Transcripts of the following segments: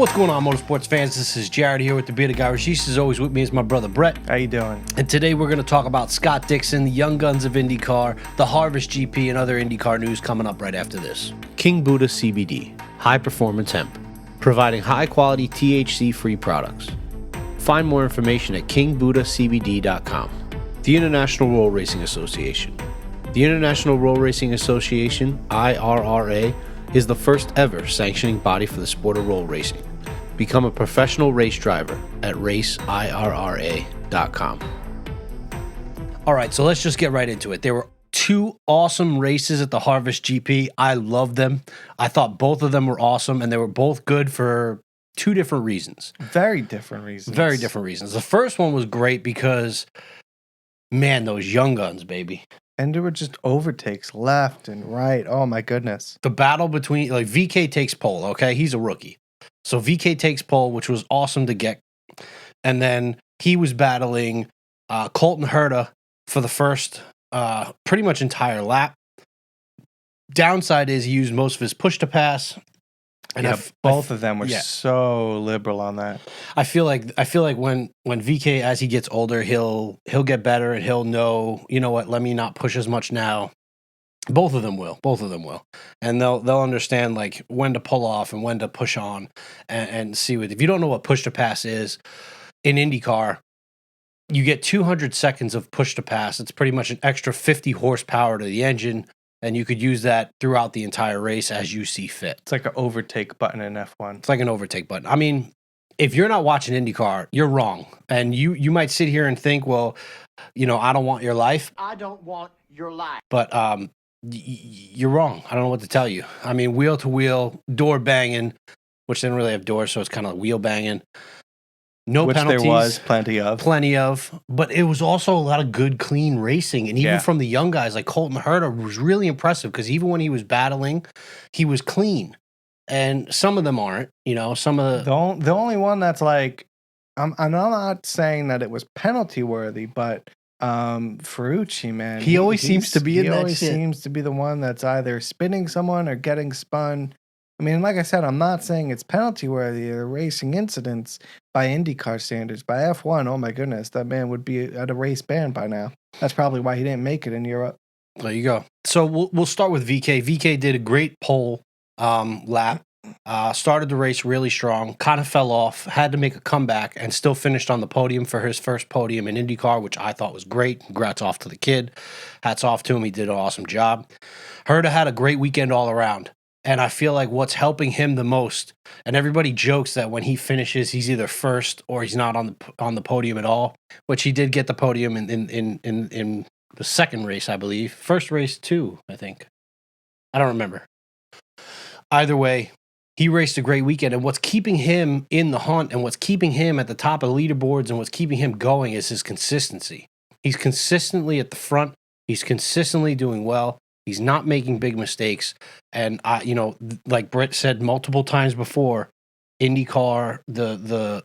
What's going on, motorsports fans? This is Jared here with the Bearded Garagistas. Always with me is my brother Brett. How you doing? And today we're going to talk about Scott Dixon, the young guns of INDYCAR, the Harvest GP, and other INDYCAR news coming up right after this. King Buddha CBD, high performance hemp, providing high quality THC-free products. Find more information at kingbuddhacbd.com. The International Roll Racing Association. The International Roll Racing Association, IRRA, is the first ever sanctioning body for the sport of roll racing. Become a professional race driver at raceirra.com. All right, so let's just get right into it. There were two awesome races at the Harvest GP. I loved them. I thought both of them were awesome, and they were both good for two different reasons. Very different reasons. Very different reasons. The first one was great because, man, those young guns, baby. And there were just overtakes left and right. Oh, my goodness. The battle between, like, VK takes pole, okay? He's a rookie. So VK takes pole, which was awesome to get. And then he was battling Colton Herta for the first pretty much entire lap. Downside is he used most of his push to pass. And yeah, both of them were so liberal on that. I feel like when VK, as he gets older, he'll get better and he'll know, you know what, let me not push as much now. Both of them will. And they'll understand like when to pull off and when to push on and see what. If you don't know what push to pass is in IndyCar, you get 200 seconds of push to pass. It's pretty much an extra 50 horsepower to the engine. And you could use that throughout the entire race as you see fit. It's like an overtake button in F1. It's like an overtake button. I mean, if you're not watching IndyCar, you're wrong. And you might sit here and think, well, you know, I don't want your life. I don't want your life. But you're wrong. I don't know what to tell you. I mean, wheel to wheel, door banging, which didn't really have doors, so it's kind of wheel banging. No which penalties. There was plenty of. But it was also a lot of good, clean racing. And even from the young guys, like Colton Herta was really impressive because even when he was battling, he was clean. And some of them aren't, you know, some of the only one that's like, I'm not saying that it was penalty worthy, but Ferrucci, man. He always seems to be in that shit. He always seems to be the one that's either spinning someone or getting spun. I mean, like I said, I'm not saying it's penalty worthy or racing incidents by IndyCar standards. By F1, oh my goodness, that man would be at a race ban by now. That's probably why he didn't make it in Europe. There you go. So we'll start with VK. VK did a great pole lap. Started the race really strong, kind of fell off, had to make a comeback, and still finished on the podium for his first podium in IndyCar, which I thought was great. Congrats off to the kid. Hats off to him. He did an awesome job. Herta had a great weekend all around. And I feel like what's helping him the most, and everybody jokes that when he finishes, he's either first or he's not on the podium at all, which he did get the podium in the second race, I believe. First race, too, I think. I don't remember. Either way, he raced a great weekend, and what's keeping him in the hunt and what's keeping him at the top of the leaderboards and what's keeping him going is his consistency. He's consistently at the front. He's consistently doing well. He's not making big mistakes. And you know, like Britt said multiple times before, IndyCar, the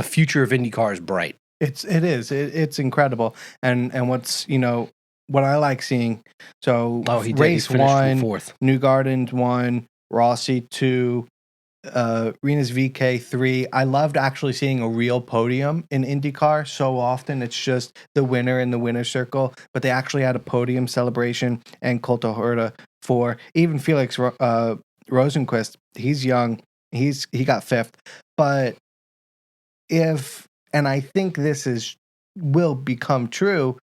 future of IndyCar is bright. It's incredible. And what's, you know, what I like seeing, so race 1, Newgarden 1, Rossi 2, Rinus VK 3. I loved actually seeing a real podium in IndyCar. So often it's just the winner in the winner's circle, but they actually had a podium celebration. And Colton Herta 4. Even Felix Rosenqvist, he's young. He got 5th. But and I think this will become true,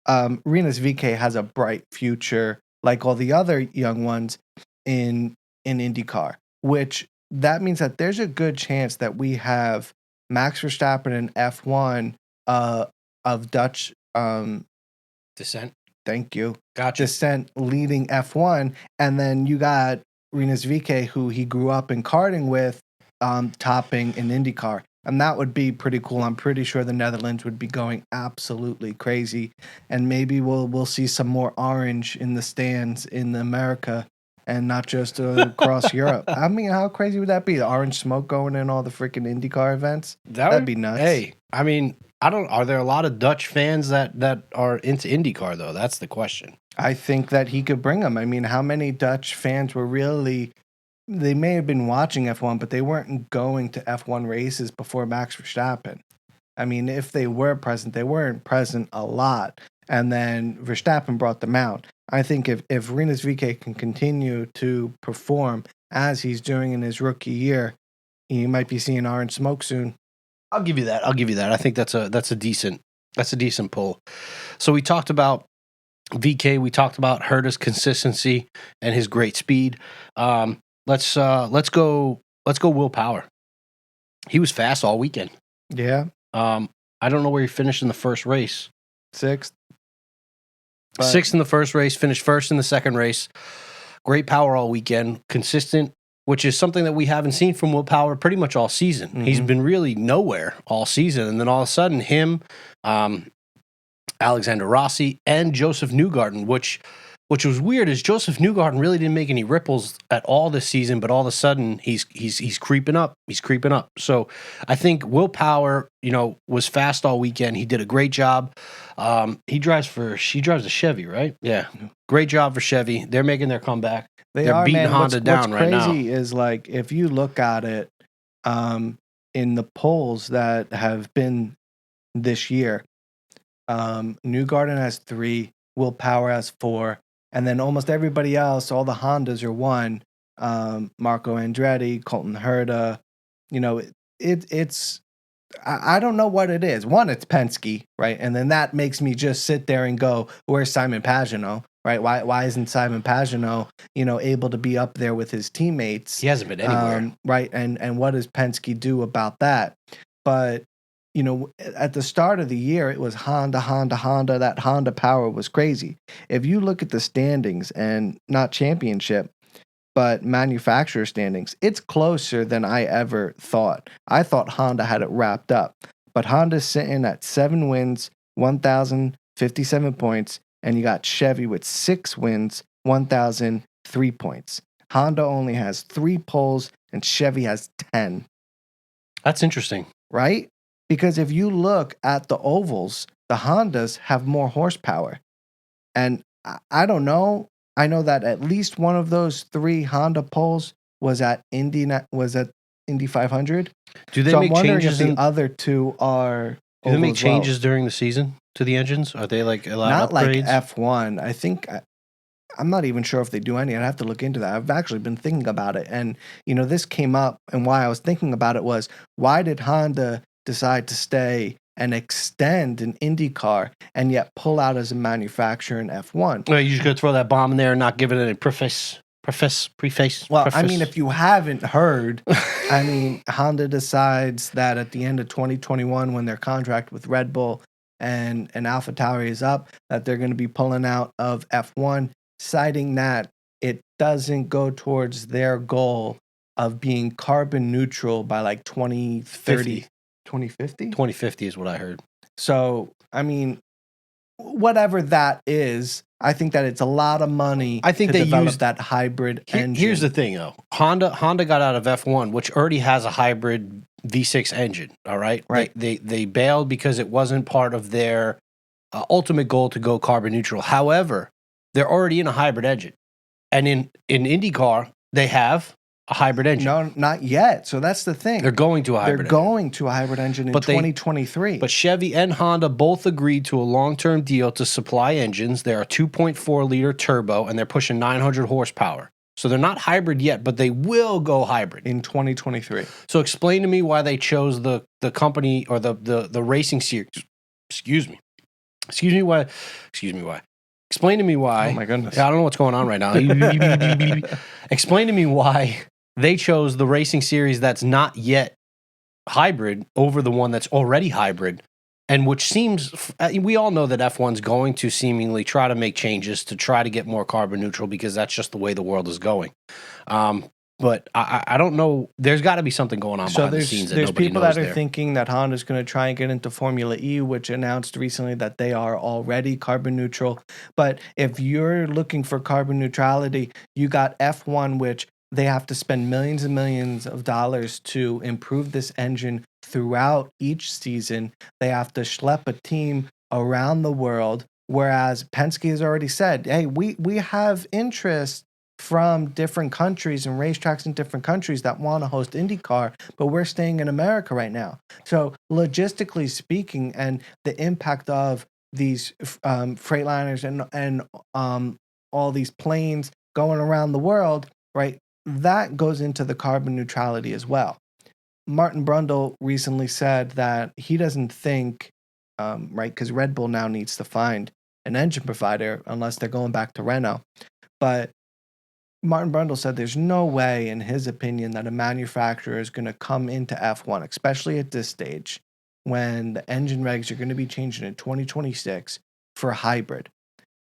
Rinus VK has a bright future like all the other young ones in IndyCar, which that means that there's a good chance that we have Max Verstappen in F1 of Dutch descent. Thank you. Gotcha. Descent leading F1, and then you got Rinus VK, who he grew up in karting with, topping in IndyCar. And that would be pretty cool. I'm pretty sure the Netherlands would be going absolutely crazy, and maybe we'll see some more orange in the stands in America and not just across Europe. I mean, how crazy would that be? The orange smoke going in all the freaking IndyCar events? That'd be nuts. Hey, I mean, are there a lot of Dutch fans that are into IndyCar, though? That's the question. I think that he could bring them. I mean, how many Dutch fans were really they may have been watching F1, but they weren't going to F1 races before Max Verstappen. I mean, if they were present, they weren't present a lot. And then Verstappen brought them out. I think if Rinus VeeKay can continue to perform as he's doing in his rookie year, he might be seeing orange smoke soon. I'll give you that. I think that's a decent pull. So we talked about VeeKay. We talked about Herta's consistency and his great speed. Let's go Will Power. He was fast all weekend. Yeah. I don't know where he finished in the first race. Sixth in the first race, finished first in the second race. Great power all weekend, consistent, which is something that we haven't seen from Will Power pretty much all season. Mm-hmm. He's been really nowhere all season, and then all of a sudden, him, Alexander Rossi, and Josef Newgarden, which was weird, is Josef Newgarden really didn't make any ripples at all this season, but all of a sudden he's creeping up. He's creeping up. So I think Will Power, was fast all weekend. He did a great job. He drives a Chevy, right? Yeah. Great job for Chevy. They're making their comeback. They're beating Honda down right now. What's crazy is, like, if you look at it in the polls that have been this year, Newgarden has 3, Will Power has 4, and then almost everybody else, all the Hondas are 1. Marco Andretti, Colton Herta, it's I don't know what it is. One, it's Penske, right? And then that makes me just sit there and go, where's Simon Pagenaud, right? Why isn't Simon Pagenaud, able to be up there with his teammates? He hasn't been anywhere. Right. And what does Penske do about that? But, at the start of the year, it was Honda. That Honda power was crazy. If you look at the standings, and not championship, but manufacturer standings, it's closer than I ever thought. I thought Honda had it wrapped up, but Honda's sitting at 7 wins, 1,057 points, and you got Chevy with 6 wins, 1,003 points. Honda only has 3 poles, and Chevy has 10. That's interesting. Right? Because if you look at the ovals, the Hondas have more horsepower. And I don't know. I know that at least one of those 3 Honda poles was at Indy 500. Do they make changes? If the other 2 are. Do they make changes during the season to the engines? Are they like allowed upgrades? Not like F1. I think I'm not even sure if they do any. I'd have to look into that. I've actually been thinking about it, and this came up, and why I was thinking about it was, why did Honda decide to stay and extend an INDYCAR and yet pull out as a manufacturer in F1? Well, you just gonna throw that bomb in there and not give it any preface. Well, I mean, if you haven't heard, Honda decides that at the end of 2021, when their contract with Red Bull and AlphaTauri is up, that they're going to be pulling out of F1, citing that it doesn't go towards their goal of being carbon neutral by like 2030. 2050? 2050 is what I heard. So, whatever that is, I think that it's a lot of money to develop that hybrid engine. Here's the thing, though. Honda got out of F1, which already has a hybrid V6 engine, all right? Right. They bailed because it wasn't part of their ultimate goal to go carbon neutral. However, they're already in a hybrid engine. And in INDYCAR, they have a hybrid engine. No, not yet. So that's the thing. They're going to a hybrid engine. They're going to a hybrid engine in 2023. But Chevy and Honda both agreed to a long-term deal to supply engines. They're a 2.4-liter turbo, and they're pushing 900 horsepower. So they're not hybrid yet, but they will go hybrid. In 2023. So explain to me why they chose the company or the racing series. Excuse me why. Explain to me why. Oh, my goodness. I don't know what's going on right now. Explain to me why they chose the racing series that's not yet hybrid over the one that's already hybrid, and which seems, we all know that F1's going to seemingly try to make changes to try to get more carbon neutral because that's just the way the world is going. But I don't know. There's got to be something going on behind the scenes that nobody knows. There's people that are thinking that Honda's going to try and get into Formula E, which announced recently that they are already carbon neutral. But if you're looking for carbon neutrality, you got F1, which they have to spend millions and millions of dollars to improve this engine throughout each season. They have to schlep a team around the world, whereas Penske has already said, hey, we have interest from different countries and racetracks in different countries that want to host IndyCar, but we're staying in America right now. So logistically speaking, and the impact of these Freightliners and all these planes going around the world, right? That goes into the carbon neutrality as well. Martin Brundle recently said that he doesn't think, right, because Red Bull now needs to find an engine provider unless they're going back to Renault. But Martin Brundle said there's no way, in his opinion, that a manufacturer is going to come into F1, especially at this stage, when the engine regs are going to be changing in 2026 for hybrid.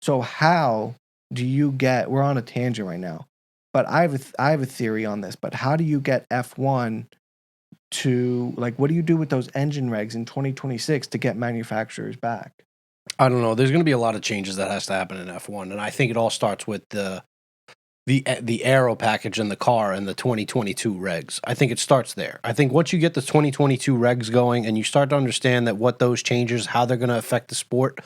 So how do you get, we're on a tangent right now, but I have a theory on this, but how do you get F1 to, like, what do you do with those engine regs in 2026 to get manufacturers back? I don't know. There's going to be a lot of changes that has to happen in F1, and I think it all starts with the aero package in the car and the 2022 regs. I think it starts there. I think once you get the 2022 regs going and you start to understand that what those changes, how they're going to affect the sport,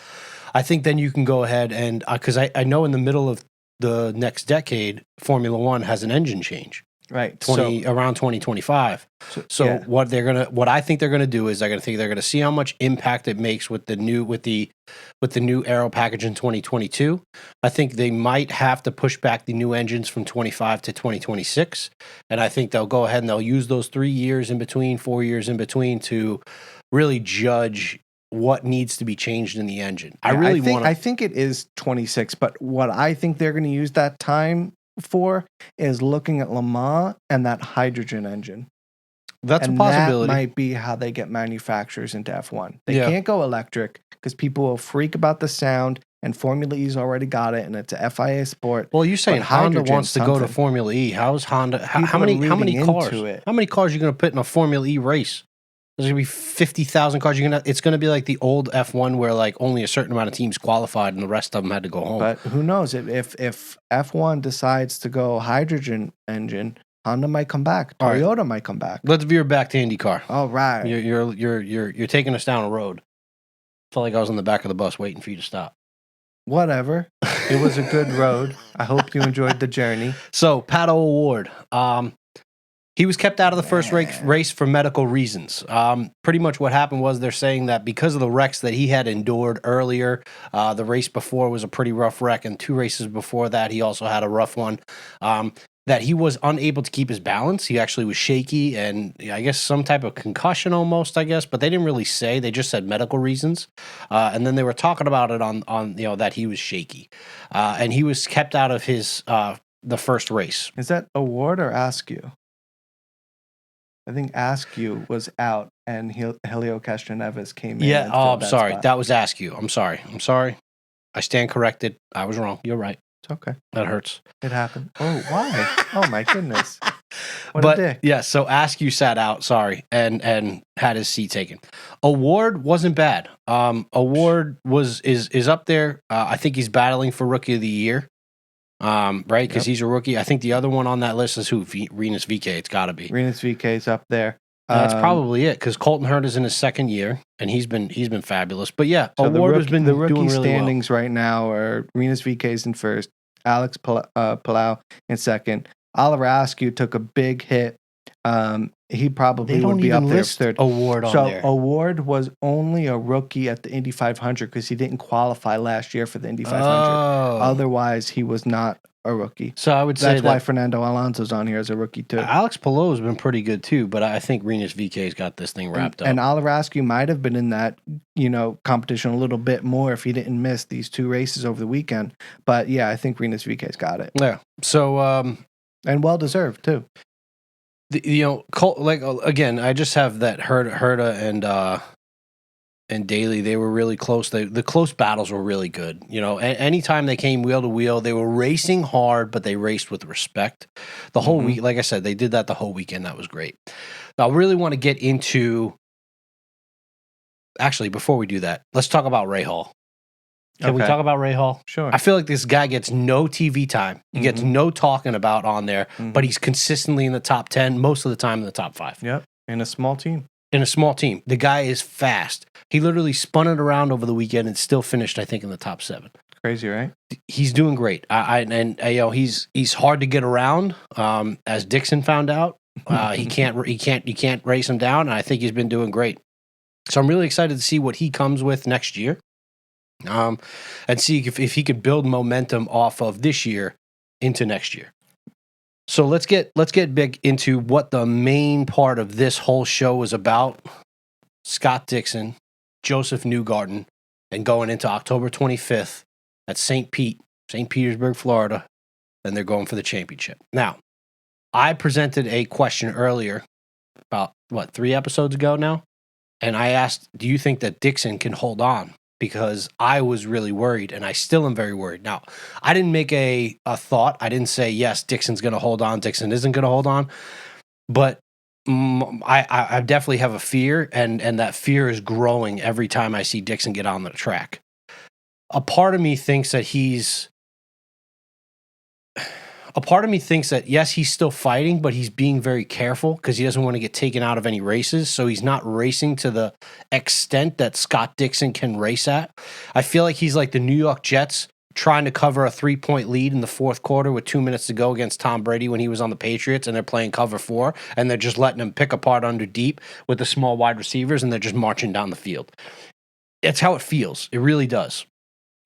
I think then you can go ahead and, because I know in the middle of the next decade, Formula One has an engine change. Right. Around 2025. So what I think they're gonna do is they're gonna see how much impact it makes with the new aero package in 2022. I think they might have to push back the new engines from 25 to 2026, and I think they'll go ahead and they'll use those 3 years in between, 4 years in between to really judge what needs to be changed in the engine. I think it is 26, but what I think they're going to use that time for is looking at Le Mans and that hydrogen engine. That's a possibility. That might be how they get manufacturers into F1. They can't go electric because people will freak about the sound, and Formula E's already got it, and it's a FIA sport. Well, you're saying Honda wants to go to Formula E. How's Honda? How many cars? How many cars are you going to put in a Formula E race? There's going to be 50,000 cars. It's going to be like the old F1 where like only a certain amount of teams qualified and the rest of them had to go home. But who knows? If F1 decides to go hydrogen engine, Honda might come back. Toyota might come back. Let's veer back to IndyCar. All right. You're taking us down a road. Felt like I was on the back of the bus waiting for you to stop. Whatever. It was a good road. I hope you enjoyed the journey. So, Pato O'Ward. He was kept out of the first race for medical reasons. Pretty much what happened was they're saying that because of the wrecks that he had endured earlier, the race before was a pretty rough wreck, and 2 races before that he also had a rough one, that he was unable to keep his balance. He actually was shaky, and I guess some type of concussion almost, I guess, but they didn't really say. They just said medical reasons. And then they were talking about it on that he was shaky. And he was kept out of his the first race. Is that Award or Askew? I think Askew was out and Helio Castroneves came in. Yeah, I'm sorry. Spot. That was Askew. I'm sorry. I stand corrected. I was wrong. You're right. It's okay. That hurts. It happened. Oh, why? Oh, my goodness. What a dick. Yeah, so Askew sat out, and had his seat taken. Award wasn't bad. Award is up there. I think he's battling for Rookie of the Year. Right, because he's a rookie. I think the other one on that list is who? Rinus VeeKay. It's got to be. Rinus VeeKay's up there. That's probably it, because Colton Hurd is in his second year, and he's been fabulous. But yeah, so Award has been doing really well. The rookie standings right now are Rinus VeeKay's in first, Alex Palau in second. Oliver Askew took a big hit. He probably would be up there third. Award on there. So Award was only a rookie at the Indy 500 because he didn't qualify last year for the Indy 500. Oh. Otherwise, he was not a rookie. So I would say that's why Fernando Alonso's on here as a rookie too. Alex Palou has been pretty good too, but I think Rinus VeeKay's got this thing wrapped up. And Oliver Askew might have been in that competition a little bit more if he didn't miss these 2 races over the weekend. But yeah, I think Rinus VeeKay's got it. Yeah. So and well deserved too. Again, I just have that Herta and Daly. They were really close. The close battles were really good. Anytime they came wheel to wheel, they were racing hard, but they raced with respect. The whole week, like I said, they did that the whole weekend. That was great. Now, I really want to get into. Actually, before we do that, let's talk about Ray Hall. Can we talk about Ray Hall? Sure. I feel like this guy gets no TV time. He gets no talking about on there, but he's consistently in the top 10, most of the time in the top 5. Yep. In a small team. The guy is fast. He literally spun it around over the weekend and still finished, I think, in the top 7. Crazy, right? He's doing great. He's hard to get around. As Dixon found out, he can't race him down. And I think he's been doing great. So I'm really excited to see what he comes with next year, and see if he could build momentum off of this year into next year. So let's get big into what the main part of this whole show was about. Scott Dixon, Josef Newgarden, and going into October 25th at St. Petersburg, Florida, and they're going for the championship. Now, I presented a question earlier, about 3 episodes ago now, and I asked, do you think that Dixon can hold on? Because I was really worried, and I still am very worried. Now, I didn't make a thought. I didn't say, yes, Dixon's going to hold on, Dixon isn't going to hold on. But I definitely have a fear, and that fear is growing every time I see Dixon get on the track. A part of me thinks that yes, he's still fighting, but he's being very careful because he doesn't want to get taken out of any races. So he's not racing to the extent that Scott Dixon can race at. I feel like he's like the New York Jets trying to cover a 3-point lead in the fourth quarter with 2 minutes to go against Tom Brady when he was on the Patriots, and they're playing cover 4, and they're just letting him pick apart under deep with the small wide receivers, and they're just marching down the field. That's how it feels. It really does.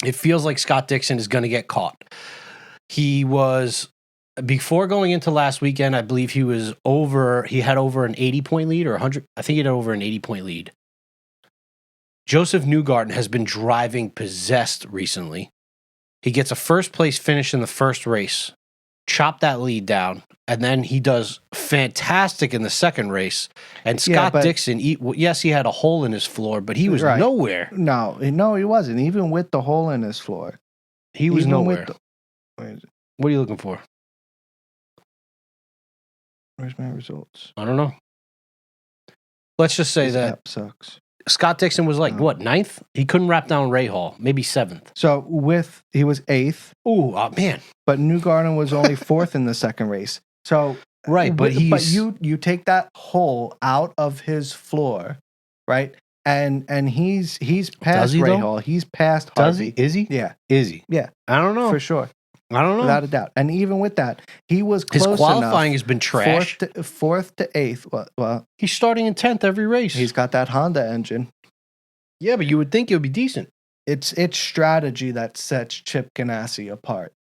It feels like Scott Dixon is going to get caught. He was, before going into last weekend, I believe he had over an 80-point lead or 100. I think he had over an 80-point lead. Josef Newgarden has been driving possessed recently. He gets a first place finish in the first race, chop that lead down, and then he does fantastic in the second race. And Scott Dixon, yes, he had a hole in his floor, but he was nowhere. No, he wasn't. Even with the hole in his floor, he was nowhere. What are you looking for? Where's my results? I don't know. Let's just say that app sucks. Scott Dixon was like, what, 9th? He couldn't wrap down Ray Hall, maybe 7th. So he was 8th. Ooh, man. But Newgarden was only 4th in the second race. So right, but you take that hole out of his floor, right? And he's past Ray Hall. He's past Harvey. Is he? Yeah. Is he? Yeah. I don't know. For sure. I don't know. Without a doubt. And even with that, he was close enough. His qualifying has been trash. 4th to 8th. Well, he's starting in 10th every race. He's got that Honda engine. Yeah, but you would think it would be decent. It's strategy that sets Chip Ganassi apart.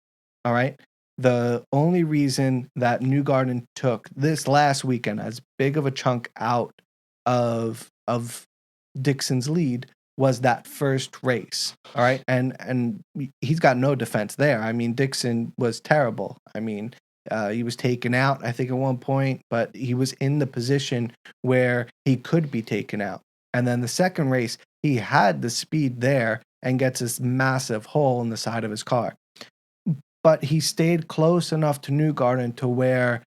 All right? The only reason that Newgarden took this last weekend as big of a chunk out of Dixon's lead was that first race, all right? And he's got no defense there. I mean, Dixon was terrible. I mean, he was taken out, I think, at one point, but he was in the position where he could be taken out. And then the second race, he had the speed there and gets this massive hole in the side of his car. But he stayed close enough to Newgarden to where,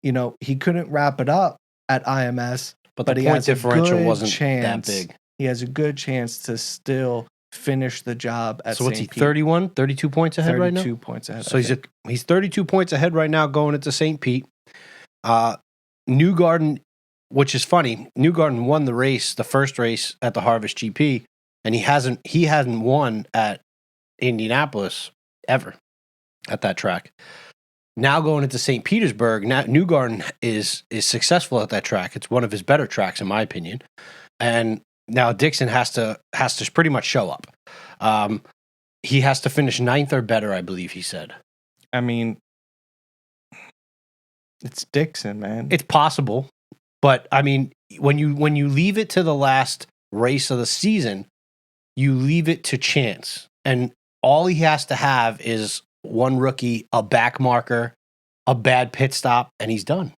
he couldn't wrap it up at IMS. But the point differential wasn't that big. He has a good chance to still finish the job at St. So what's he, 31, 32 points ahead right now? 32 points ahead. So he's 32 points ahead right now going into St. Pete. Newgarden, which is funny, Newgarden won the first race at the Harvest GP, and he hasn't won at Indianapolis ever at that track. Now going into St. Petersburg, now Newgarden is successful at that track. It's one of his better tracks, in my opinion. And now Dixon has to pretty much show up. He has to finish 9th or better, I believe he said. I mean, it's Dixon, man. It's possible, but I mean, when you leave it to the last race of the season, you leave it to chance, and all he has to have is one rookie, a back marker, a bad pit stop, and he's done.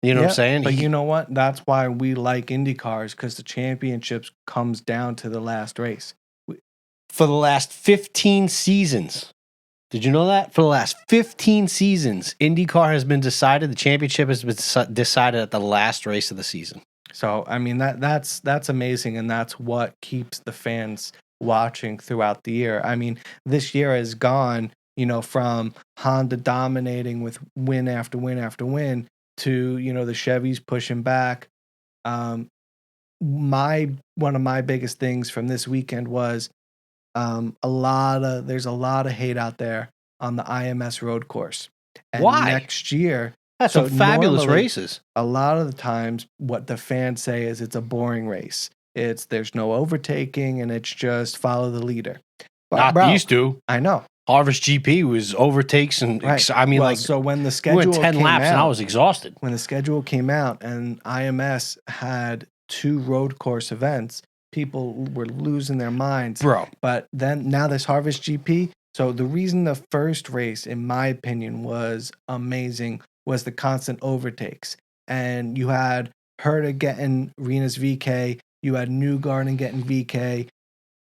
You know what I'm saying? But you know what? That's why we like IndyCars, because the championships comes down to the last race. For the last 15 seasons. Did you know that? For the last 15 seasons, IndyCar has been decided. The championship has been decided at the last race of the season. So, I mean, that's amazing, and that's what keeps the fans watching throughout the year. I mean, this year has gone, from Honda dominating with win after win after win to, the Chevys pushing back. One of my biggest things from this weekend was there's a lot of hate out there on the IMS road course. And Why? next year, that's some fabulous races. A lot of the times, what the fans say is it's a boring race. There's no overtaking, and it's just follow the leader. But, not these two. I know. Harvest GP was overtakes and right. I mean, so when the schedule we went 10 laps out, and I was exhausted. When the schedule came out and IMS had 2 road course events, people were losing their minds, bro. But then now this Harvest GP. So the reason the first race, in my opinion, was amazing was the constant overtakes, and you had Herta getting Rena's VK, you had Newgarden getting VK.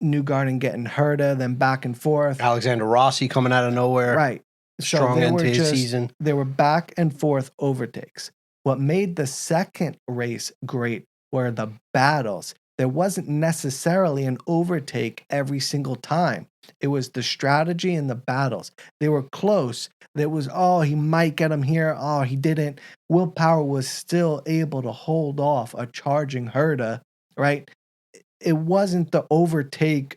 Newgarden getting Herta, then back and forth. Alexander Rossi coming out of nowhere. Right. Strong into his season. There were back and forth overtakes. What made the second race great were the battles. There wasn't necessarily an overtake every single time. It was the strategy and the battles. They were close. There was, he might get him here. Oh, he didn't. Will Power was still able to hold off a charging Herta, right? It wasn't the overtake.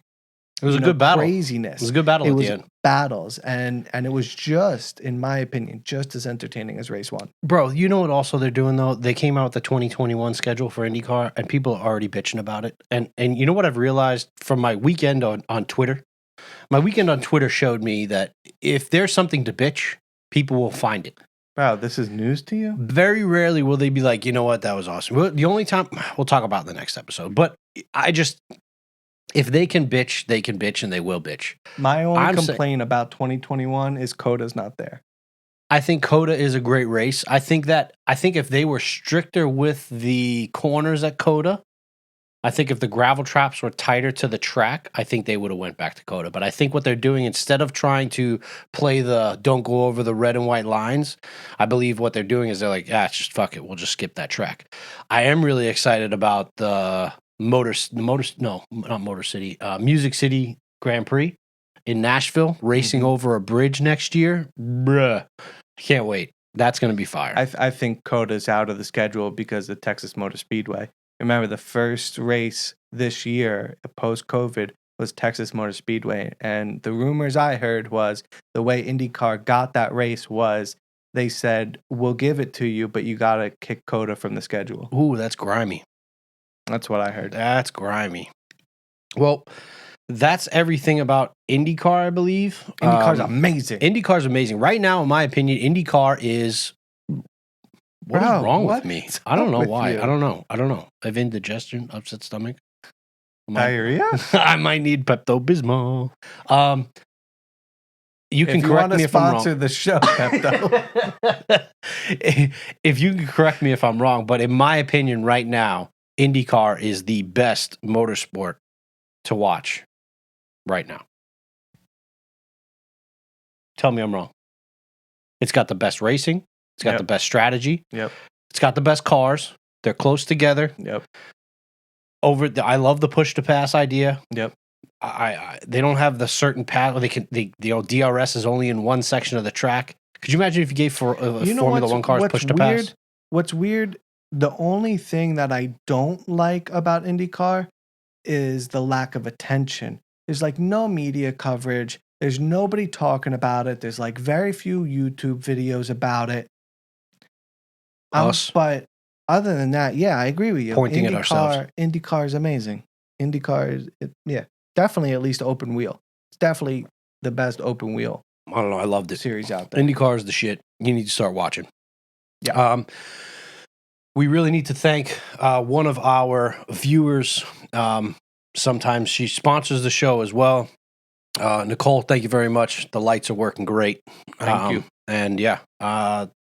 It was a good battle. Craziness. It was a good battle at the end. Battles, and it was just, in my opinion, just as entertaining as race 1. Bro, you know what also they're doing, though? They came out with the 2021 schedule for IndyCar, and people are already bitching about it. And you know what I've realized from my weekend on Twitter? My weekend on Twitter showed me that if there's something to bitch, people will find it. Wow, this is news to you? Very rarely will they be like, you know what, that was awesome. The only time, we'll talk about it in the next episode, but if they can bitch and they will bitch. My only complaint about 2021 is Coda's not there. I think Coda is a great race. I think if they were stricter with the corners at Coda, I think if the gravel traps were tighter to the track, I think they would have went back to Coda. But I think what they're doing, instead of trying to play the don't go over the red and white lines, I believe what they're doing is they're like, just fuck it. We'll just skip that track. I am really excited about the Music City Grand Prix in Nashville, racing over a bridge next year. Bruh. Can't wait. That's going to be fire. I think Coda's out of the schedule because of Texas Motor Speedway. Remember, the first race this year, post-COVID, was Texas Motor Speedway. And the rumors I heard was the way IndyCar got that race was they said, we'll give it to you, but you got to kick Coda from the schedule. Ooh, that's grimy. That's what I heard. That's grimy. Well, that's everything about IndyCar, I believe. IndyCar's amazing. IndyCar's amazing. Right now, in my opinion, IndyCar is... What is wrong with me? I don't know why. I don't know. I have indigestion, upset stomach. Diarrhea? I might need Pepto-Bismol. You can correct me if I'm wrong. Sponsor the show, Pepto. If you can correct me if I'm wrong, but in my opinion, right now, IndyCar is the best motorsport to watch right now. Tell me I'm wrong. It's got the best racing. It's got the best strategy. Yep. It's got the best cars. They're close together. Yep. I love the push to pass idea. Yep. They don't have the certain path. DRS is only in one section of the track. Could you imagine if you gave Formula One cars push to pass? What's weird? The only thing that I don't like about IndyCar is the lack of attention. There's like no media coverage. There's nobody talking about it. There's like very few YouTube videos about it. But other than that, yeah, I agree with you. Pointing at ourselves. IndyCar is amazing. IndyCar is, definitely at least open wheel. It's definitely the best open wheel. I don't know. I loved it. Series out there. IndyCar is the shit. You need to start watching. Yeah. We really need to thank one of our viewers. Sometimes she sponsors the show as well. Nicole, thank you very much. The lights are working great. Thank you. And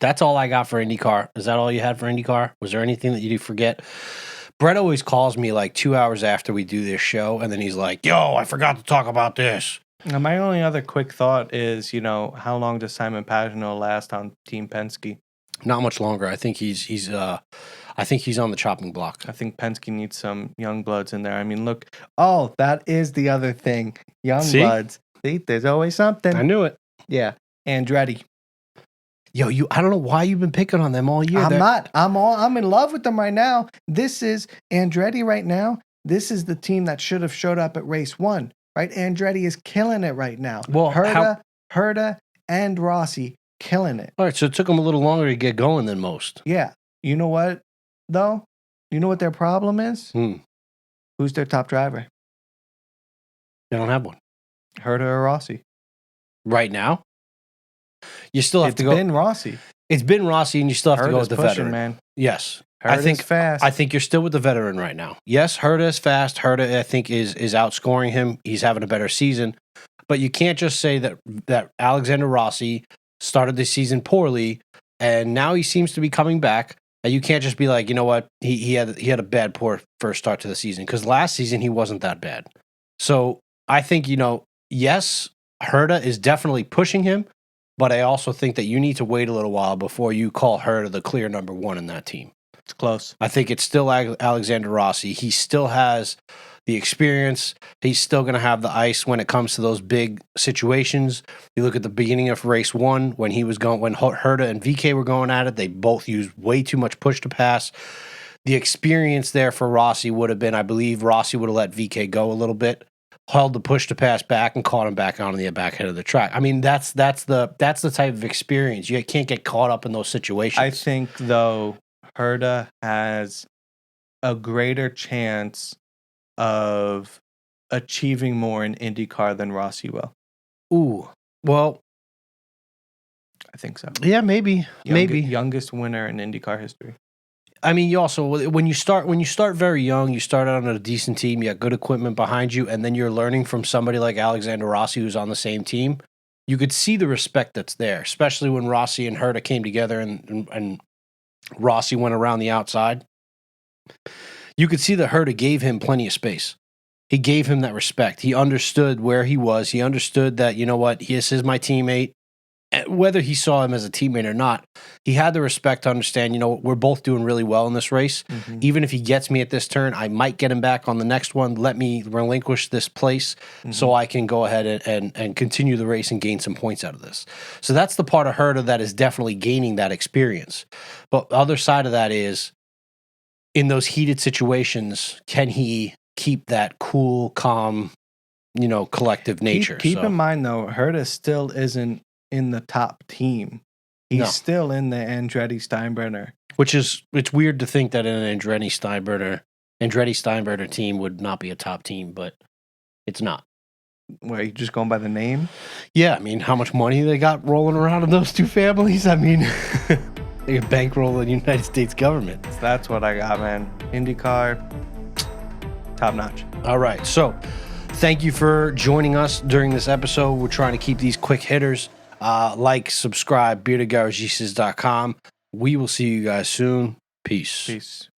that's all I got for IndyCar. Is that all you had for IndyCar? Was there anything that you did forget? Brett always calls me like 2 hours after we do this show, and then he's like, yo, I forgot to talk about this. Now, my only other quick thought is, how long does Simon Pagenaud last on Team Penske? Not much longer. I think he's on the chopping block. I think Penske needs some young bloods in there. I mean, look. Oh, that is the other thing. Young bloods. See, there's always something. I knew it. Yeah. Andretti. Yo, I don't know why you've been picking on them all year. I'm not. I'm in love with them right now. This is Andretti right now. This is the team that should have showed up at race 1. right? Andretti is killing it right now. Well, Herta and Rossi killing it. All right, so it took them a little longer to get going than most. Yeah. You know what, though? You know what their problem is? Who's their top driver? They don't have one. Herta or Rossi? Right now? You still have to go. It's been Rossi. It's been Rossi, and you still have to go with the veteran. Man. Yes. Herta's fast. I think you're still with the veteran right now. Yes, Herta is fast. Herta, I think, is outscoring him. He's having a better season. But you can't just say that Alexander Rossi started the season poorly, and now he seems to be coming back. And you can't just be like, you know what, he had a bad, poor first start to the season. Because last season, he wasn't that bad. So I think, yes, Herta is definitely pushing him. But I also think that you need to wait a little while before you call Herta the clear number one in that team. It's close. I think it's still Alexander Rossi. He still has the experience. He's still going to have the ice when it comes to those big situations. You look at the beginning of race 1 when Herta and VK were going at it. They both used way too much push to pass. The experience there for Rossi would have been, I believe, Rossi would have let VK go a little bit, held the push to pass back, and caught him back on the back end of the track. I mean, that's the type of experience. You can't get caught up in those situations. I think, though, Herta has a greater chance of achieving more in IndyCar than Rossi will. Ooh, well, I think so. Yeah, maybe. Youngest winner in IndyCar history. I mean, you also when you start very young, you start out on a decent team, you got good equipment behind you, and then you're learning from somebody like Alexander Rossi who's on the same team. You could see the respect that's there, especially when Rossi and Herta came together and Rossi went around the outside. You could see that Herta gave him plenty of space. He gave him that respect. He understood where he was. He understood that, you know what, this is my teammate. Whether he saw him as a teammate or not, he had the respect to understand, we're both doing really well in this race. Mm-hmm. Even if he gets me at this turn, I might get him back on the next one. Let me relinquish this place so I can go ahead and continue the race and gain some points out of this. So that's the part of Herta that is definitely gaining that experience. But the other side of that is, in those heated situations, can he keep that cool, calm, collective nature? Keep in mind, though, Herta still isn't in the top team. He's still in the Andretti Steinbrenner. It's weird to think that an Andretti Steinbrenner team would not be a top team, but it's not. Well, you just going by the name? Yeah, I mean, how much money they got rolling around in those two families? I mean, they could bankroll the United States government. That's what I got, man. IndyCar, top notch. All right, so thank you for joining us during this episode. We're trying to keep these quick hitters. Subscribe, beardedgaragistas.com. We will see you guys soon. Peace.